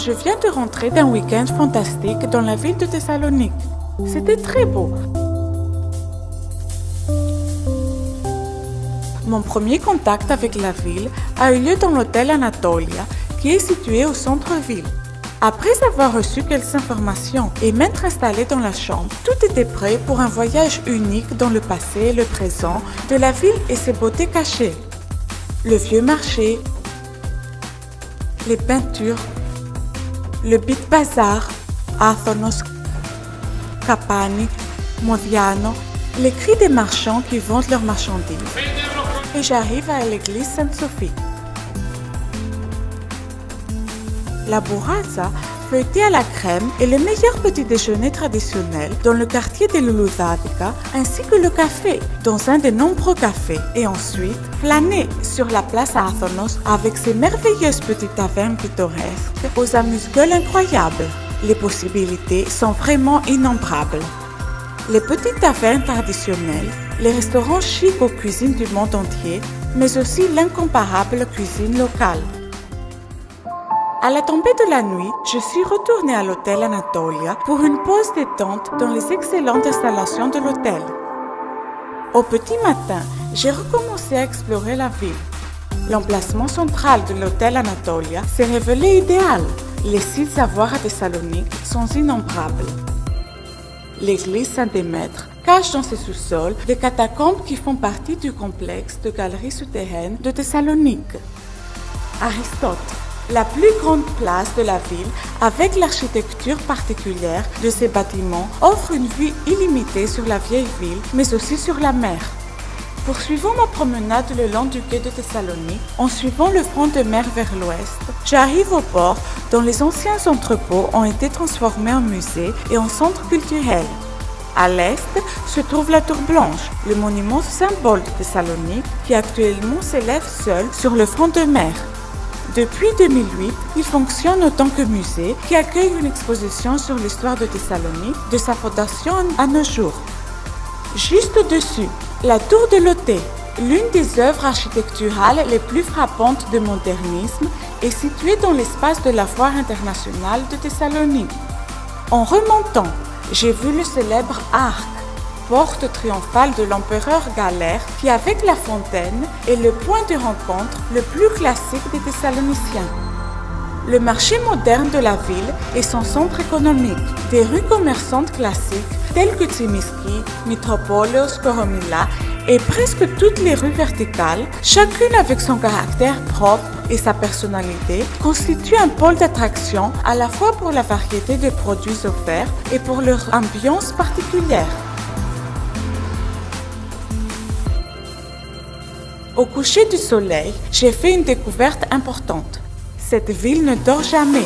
Je viens de rentrer d'un week-end fantastique dans la ville de Thessalonique. C'était très beau. Mon premier contact avec la ville a eu lieu dans l'hôtel Anatolia, qui est situé au centre-ville. Après avoir reçu quelques informations et m'être installée dans la chambre, tout était prêt pour un voyage unique dans le passé et le présent de la ville et ses beautés cachées. Le vieux marché, les peintures, le Bit Bazar, Athonos, Kapani, Modiano, les cris des marchands qui vendent leurs marchandises. Et j'arrive à l'église Sainte-Sophie. La burrata, feuilletée à la crème, est le meilleur petit déjeuner traditionnel dans le quartier de Luluzavica, ainsi que le café, dans un des nombreux cafés. Et ensuite, flâner sur la place à Athonos avec ses merveilleuses petites tavernes pittoresques aux amuse-gueules incroyables. Les possibilités sont vraiment innombrables. Les petites tavernes traditionnelles, les restaurants chics aux cuisines du monde entier, mais aussi l'incomparable cuisine locale. À la tombée de la nuit, je suis retournée à l'hôtel Anatolia pour une pause détente dans les excellentes installations de l'hôtel. Au petit matin, j'ai recommencé à explorer la ville. L'emplacement central de l'hôtel Anatolia s'est révélé idéal. Les sites à voir à Thessalonique sont innombrables. L'église Saint-Démètre cache dans ses sous-sols des catacombes qui font partie du complexe de galeries souterraines de Thessalonique. Aristote, la plus grande place de la ville, avec l'architecture particulière de ses bâtiments, offre une vue illimitée sur la vieille ville, mais aussi sur la mer. Poursuivant ma promenade le long du quai de Thessalonique, en suivant le front de mer vers l'ouest, j'arrive au port dont les anciens entrepôts ont été transformés en musée et en centre culturel. À l'est se trouve la Tour Blanche, le monument symbole de Thessalonique qui actuellement s'élève seul sur le front de mer. Depuis 2008, il fonctionne en tant que musée qui accueille une exposition sur l'histoire de Thessalonique de sa fondation à nos jours. Juste au-dessus, la tour de Lotée, l'une des œuvres architecturales les plus frappantes du modernisme, est située dans l'espace de la Foire internationale de Thessalonique. En remontant, j'ai vu le célèbre arc, porte triomphale de l'empereur Galère, qui avec la fontaine est le point de rencontre le plus classique des Thessaloniciens. Le marché moderne de la ville est son centre économique. Des rues commerçantes classiques telles que Tsimiski, Mitropolios, Koromila et presque toutes les rues verticales, chacune avec son caractère propre et sa personnalité, constituent un pôle d'attraction à la fois pour la variété de produits offerts et pour leur ambiance particulière. Au coucher du soleil, j'ai fait une découverte importante. Cette ville ne dort jamais.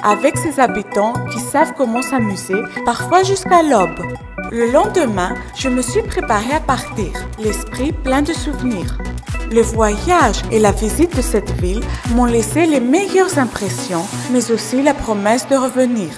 Avec ses habitants qui savent comment s'amuser, parfois jusqu'à l'aube. Le lendemain, je me suis préparée à partir, l'esprit plein de souvenirs. Le voyage et la visite de cette ville m'ont laissé les meilleures impressions, mais aussi la promesse de revenir.